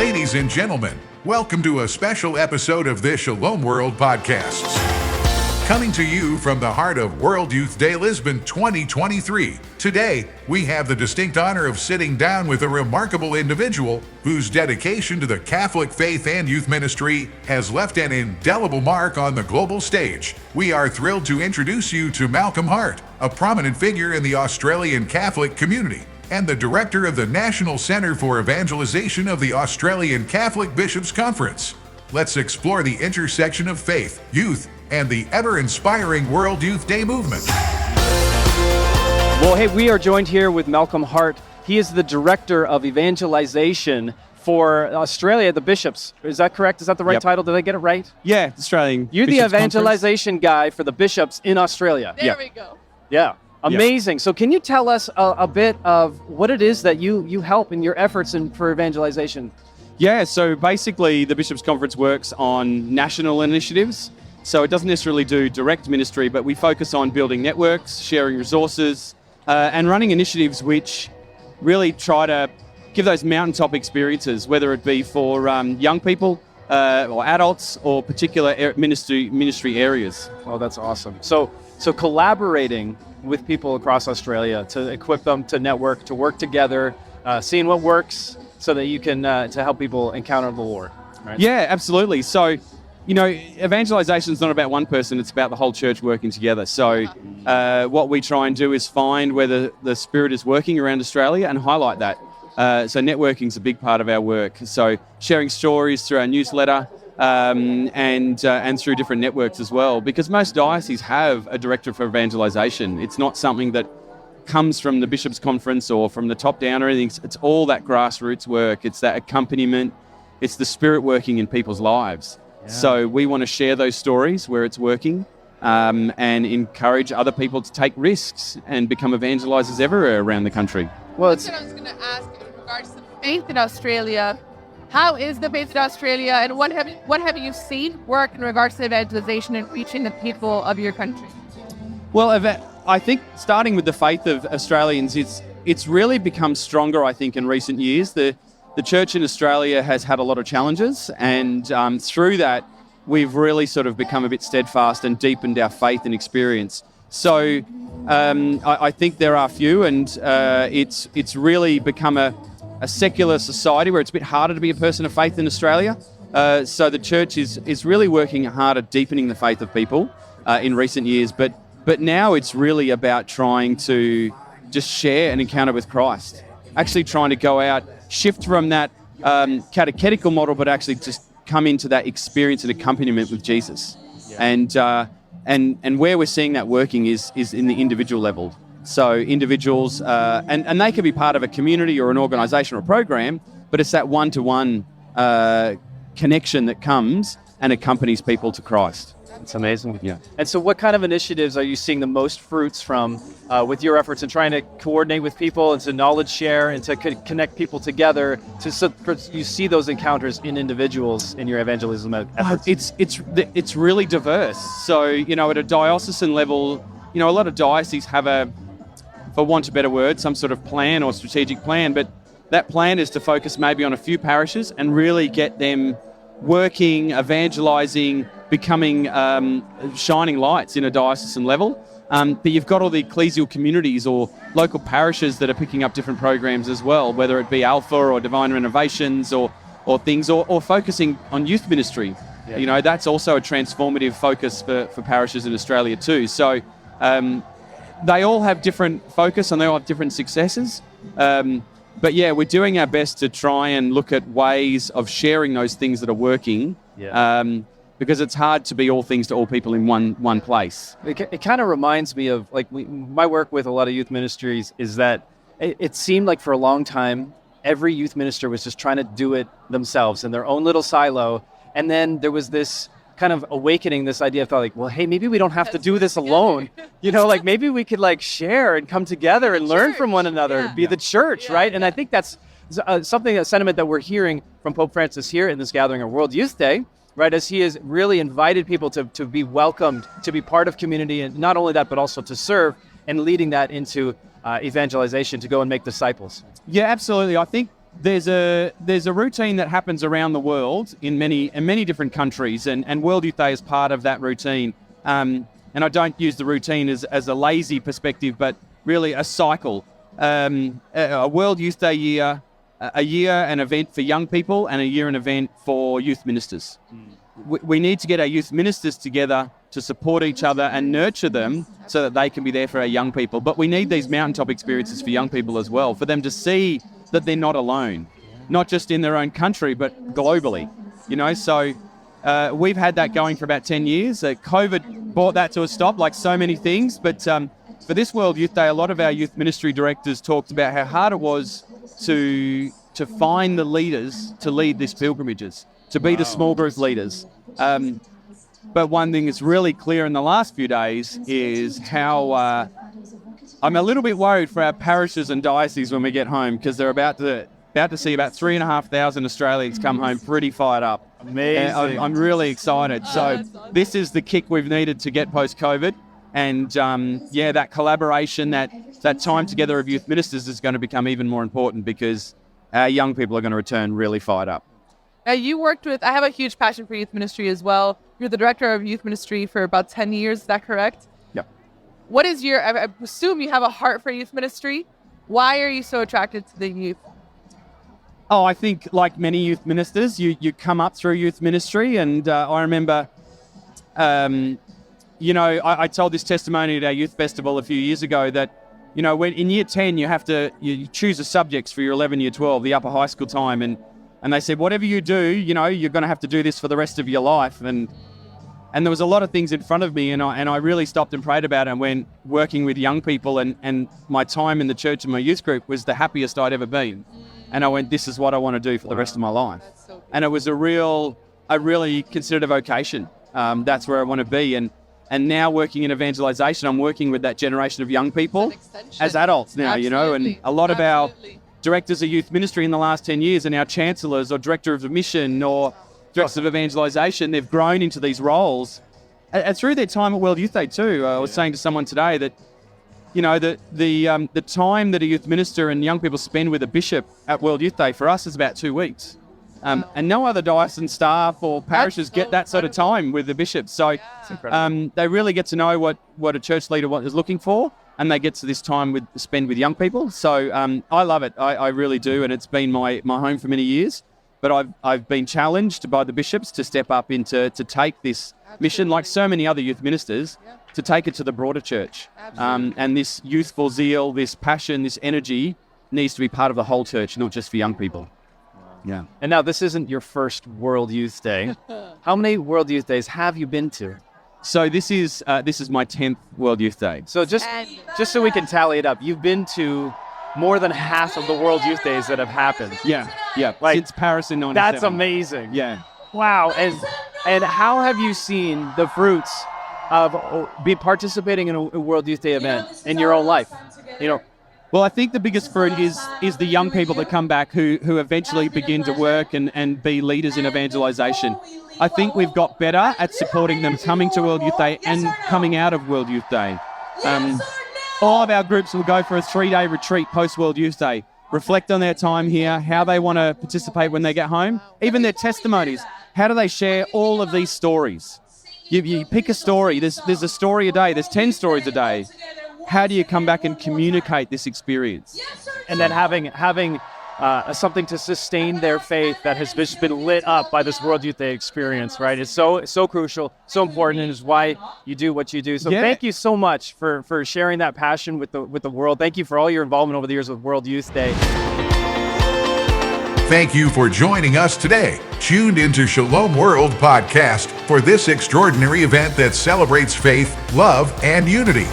Ladies and gentlemen, welcome to a special episode of the Shalom World Podcasts. Coming to you from the heart of World Youth Day Lisbon 2023. Today, we have the distinct honor of sitting down with a remarkable individual whose dedication to the Catholic faith and youth ministry has left an indelible mark on the global stage. We are thrilled to introduce you to Malcolm Hart, a prominent figure in the Australian Catholic community, and the director of the National Centre for Evangelization of the Australian Catholic Bishops' Conference. Let's explore the intersection of faith, youth, and the ever-inspiring World Youth Day movement. Well, hey, we are joined here with Malcolm Hart. He is the director of Evangelization for Australia, the Bishops. Is that correct? Is that the right title? Did I get it right? Yeah, Australian. You're the Bishops Evangelization guy for the Bishops in Australia. There we go. Yeah. Amazing. So can you tell us a bit of what it is that you help in your efforts for evangelization? Yeah, so basically the Bishops' Conference works on national initiatives. So it doesn't necessarily do direct ministry, but we focus on building networks, sharing resources, and running initiatives which really try to give those mountaintop experiences, whether it be for young people or adults or particular ministry areas. Oh, that's awesome. So collaborating with people across Australia to equip them to network, to work together, seeing what works so that you can to help people encounter the Lord. Right? Yeah, absolutely. So, you know, evangelization is not about one person, it's about the whole church working together. So what we try and do is find where the Spirit is working around Australia and highlight that. So networking is a big part of our work. So sharing stories through our newsletter and through different networks as well, because most dioceses have a director for evangelization. It's not something that comes from the Bishops' Conference or from the top down or anything. It's all that grassroots work. It's that accompaniment. It's the Spirit working in people's lives. Yeah. So we want to share those stories where it's working and encourage other people to take risks and become evangelizers everywhere around the country. Well, that's what I was going to ask in regards to faith in Australia. How is the faith in Australia, and what have you seen work in regards to evangelization and reaching the people of your country? Well, I think starting with the faith of Australians, it's really become stronger, I think, in recent years. The church in Australia has had a lot of challenges, and through that, we've really sort of become a bit steadfast and deepened our faith and experience. So I think there are few, and it's really become a secular society where it's a bit harder to be a person of faith in Australia. So the church is really working hard at deepening the faith of people in recent years, but now it's really about trying to just share an encounter with Christ, actually trying to go out, shift from that catechetical model, but actually just come into that experience and accompaniment with Jesus. Yeah. And where we're seeing that working is in the individual level. So individuals, and they can be part of a community or an organisation or a program, but it's that one-to-one connection that comes and accompanies people to Christ. It's amazing. Yeah. And so what kind of initiatives are you seeing the most fruits from with your efforts in trying to coordinate with people and to knowledge share and to connect people together so you see those encounters in individuals in your evangelism efforts? It's really diverse. So, you know, at a diocesan level, you know, a lot of dioceses have for want of a better word, some sort of plan or strategic plan, but that plan is to focus maybe on a few parishes and really get them working, evangelizing, becoming shining lights in a diocesan level. But you've got all the ecclesial communities or local parishes that are picking up different programs as well, whether it be Alpha or Divine Renovations or things, or focusing on youth ministry. Yeah. You know, that's also a transformative focus for parishes in Australia too. So they all have different focus and they all have different successes. But yeah, we're doing our best to try and look at ways of sharing those things that are working. Yeah. Because it's hard to be all things to all people in one place. It kind of reminds me of my work with a lot of youth ministries is that it seemed like for a long time, every youth minister was just trying to do it themselves in their own little silo. And then there was this kind of awakening, this idea of thought like, well, hey, maybe we don't have to do this alone. You know, like maybe we could share and come together and learn from one another, be the church, right? And I think that's a sentiment that we're hearing from Pope Francis here in this gathering on World Youth Day, right? As he has really invited people to be welcomed, to be part of community, and not only that, but also to serve and leading that into evangelization, to go and make disciples. Yeah, absolutely. I think there's a routine that happens around the world in many different countries, and World Youth Day is part of that routine. And I don't use the routine as a lazy perspective, but really a cycle. A World Youth Day year, a year an event for young people, and a year an event for youth ministers. We need to get our youth ministers together to support each other and nurture them so that they can be there for our young people. But we need these mountaintop experiences for young people as well, for them to see that they're not alone, not just in their own country, but globally. So we've had that going for about 10 years. COVID brought that to a stop, like so many things. But for this World Youth Day, a lot of our youth ministry directors talked about how hard it was to find the leaders to lead these pilgrimages, to be the small group leaders. But one thing that's really clear in the last few days is how I'm a little bit worried for our parishes and dioceses when we get home, because they're about to see about 3,500 Australians come home pretty fired up. Amazing. I'm really excited. So this is the kick we've needed to get post-COVID. And that collaboration, that time together of youth ministers is going to become even more important, because our young people are going to return really fired up. Now, you worked with, I have a huge passion for youth ministry as well. You're the director of youth ministry for about 10 years, is that correct? Yep. What is I assume you have a heart for youth ministry. Why are you so attracted to the youth? Oh, I think like many youth ministers, you come up through youth ministry. And I remember, I told this testimony at our youth festival a few years ago that, when in year 10, you choose the subjects for your 11, year 12, the upper high school time. And they said, whatever you do, you're going to have to do this for the rest of your life. And there was a lot of things in front of me, and I really stopped and prayed about it, and went working with young people, and my time in the church and my youth group was the happiest I'd ever been. And I went, this is what I want to do for the rest of my life. So and it was I really considered a vocation. That's where I want to be. And now working in evangelization, I'm working with that generation of young people as adults now, and a lot of our directors of youth ministry in the last 10 years, and our chancellors or director of mission or directors of evangelization, they've grown into these roles. And through their time at World Youth Day too, I was saying to someone today that, the time that a youth minister and young people spend with a bishop at World Youth Day for us is about 2 weeks. And no other diocesan staff or parishes get that sort of time with the bishops. So they really get to know what a church leader is looking for, and they get to this time spend with young people. So I love it. I really do. And it's been my home for many years. But I've been challenged by the bishops to step up to take this mission, like so many other youth ministers, to take it to the broader church. And this youthful zeal, this passion, this energy needs to be part of the whole church, not just for young people. Yeah. And now this isn't your first World Youth Day. How many World Youth Days have you been to? So this is my 10th World Youth Day. So just so we can tally it up, you've been to more than half of the World Youth Days that have happened. Yeah. Like, since Paris in 97. That's amazing. Yeah. Wow. And how have you seen the fruits of participating in a World Youth Day event in your own life? Well, I think the biggest fruit is the young people that come back who eventually begin to work and be leaders in evangelization. I think we've got better at supporting them coming to World Youth Day and coming out of World Youth Day. All of our groups will go for a 3-day retreat post-World Youth Day, reflect on their time here, how they want to participate when they get home, even their testimonies. How do they share all of these stories? You pick a story. There's a story a day. There's 10 stories a day. How do you come back and communicate this experience? And then having something to sustain their faith that has just been lit up by this World Youth Day experience, right? It's so crucial, so important, and is why you do what you do. So Thank you so much for sharing that passion with the world. Thank you for all your involvement over the years with World Youth Day. Thank you for joining us today. Tuned into Shalom World Podcast for this extraordinary event that celebrates faith, love, and unity.